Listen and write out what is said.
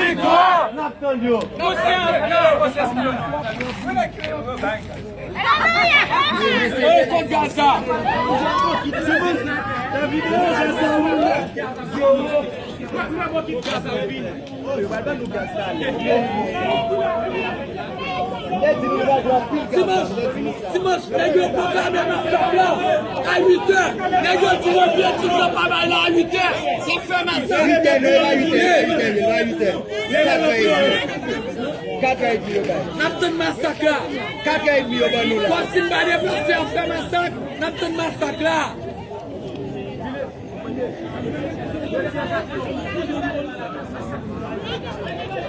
Victoire! Nathaniel! Dimanche, les gars, programme à 8h. Les gars, tu reviens, tu ne pas mal à 8h. On fait ma soeur. 4h30. Napton massacre. 4h30. Quand si m'a déplacé, on fait massacre. Napton massacre.